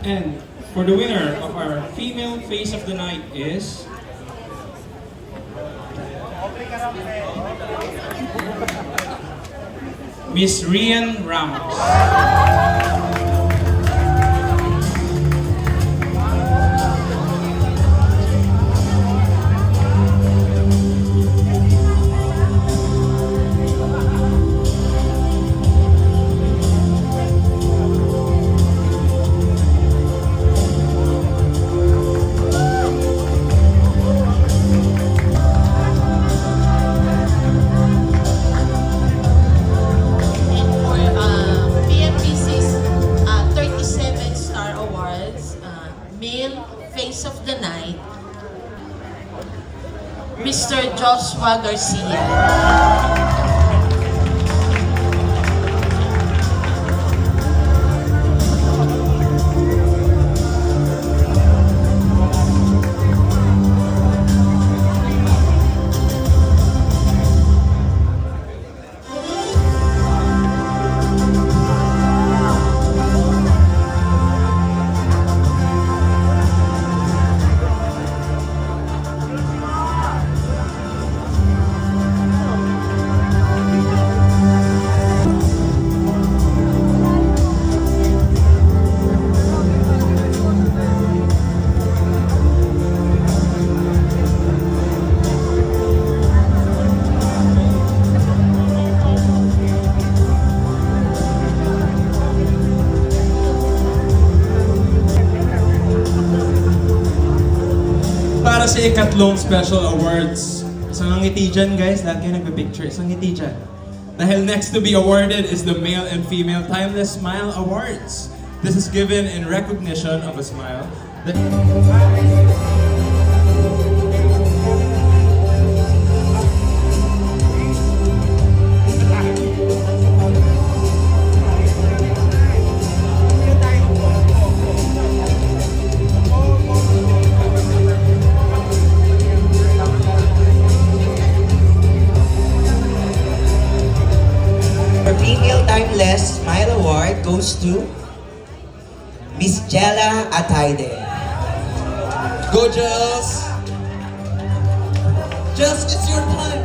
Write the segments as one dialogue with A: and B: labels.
A: And for the winner of our female face of the night is Miss Rian Ramos.
B: PMBC's 37 Star Awards, Male Face of the Night, Mr. Joshua Garcia.
A: Para sa ikatlong special awards, isang ngiti dyan guys, lahat kayo nagpa-picture, isang ngiti dyan. Dahil next to be awarded is the Male and Female Timeless Smile Awards. This is given in recognition of a smile that...
C: Our Female Timeless Smile Award goes to Miss Jella Ataide. Go, Jels! Jels, it's your time!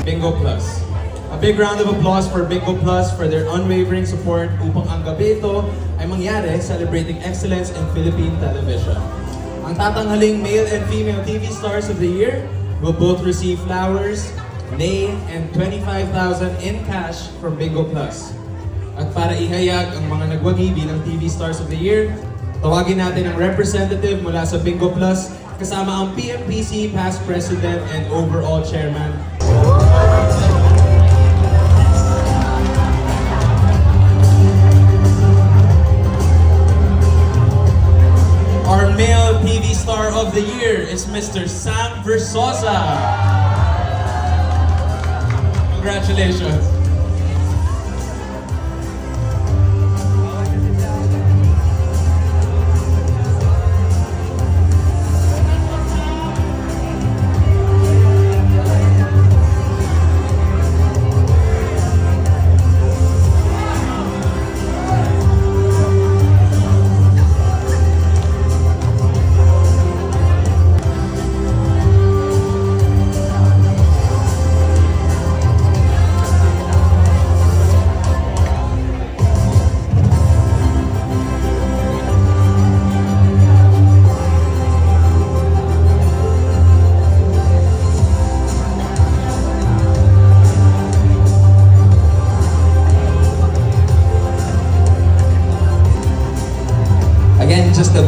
A: Bingo Plus. A big round of applause for Bingo Plus for their unwavering support upang ang gabi ito ay mangyari celebrating excellence in Philippine television. Ang tatanghaling male and female TV stars of the year will both receive flowers, name, and 25,000 in cash from Bingo Plus. At para ihayag ang mga nagwagi bilang TV stars of the year, tawagin natin ang representative mula sa Bingo Plus kasama ang PMPC past president and overall chairman. Our male TV star of the year is Mr. Sam Versosa. Congratulations.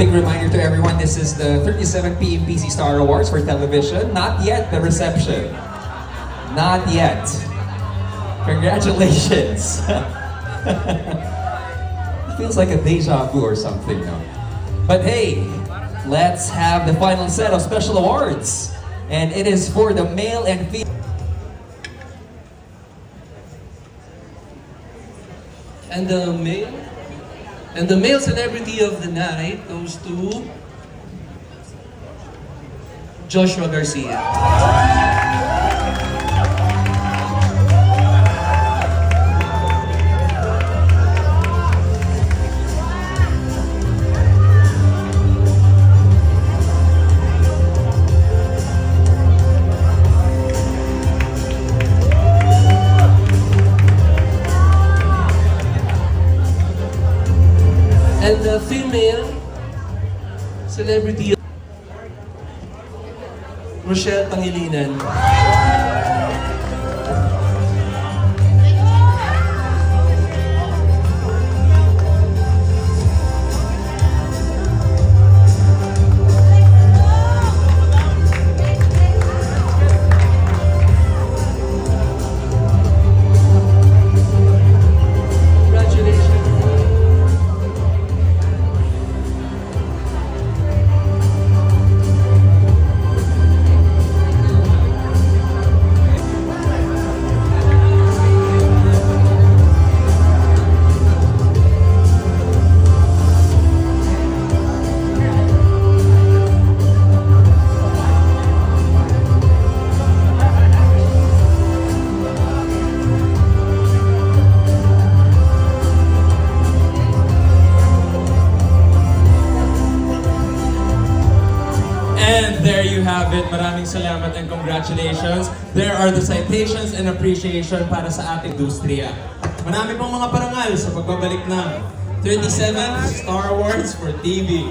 D: big reminder to everyone, this is the 37 PMPC Star Awards for television. Not yet the reception. Not yet. Congratulations. Feels like a deja vu or something, no? But hey, let's have the final set of special awards. And it is for the male and female.
E: And the male celebrity of the night goes to Joshua Garcia. And the female celebrity, Rochelle Pangilinan. Congratulations.
A: And there you have it. Maraming salamat and congratulations. There are the citations and appreciation para sa ating industriya. Marami pang mga parangal sa pagbabalik ng 37 Star Awards for TV.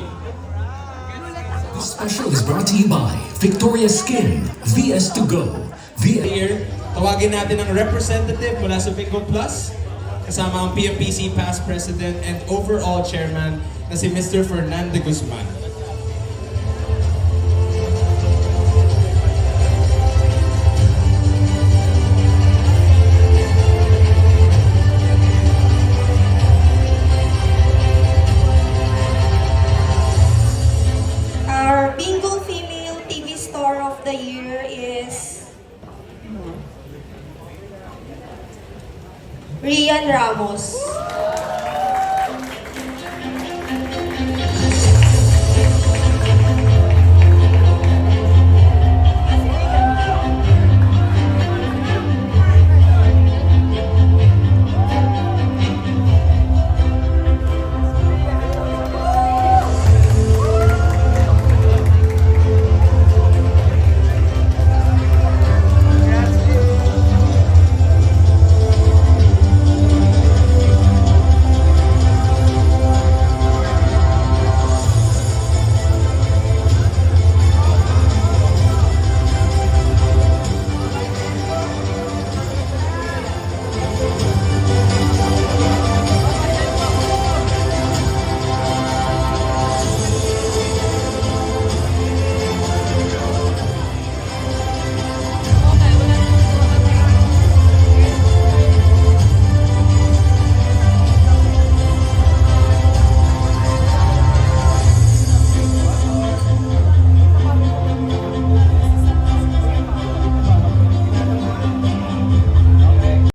F: This special is brought to you by Victoria's Skin, VS2Go.
A: Here, tawagin natin ang representative mula sa Bingo Plus, kasama ang PMPC past president and overall chairman na si Mr. Fernando Guzman.
G: Our Bingo Female TV Star of the Year is Rian Ramos.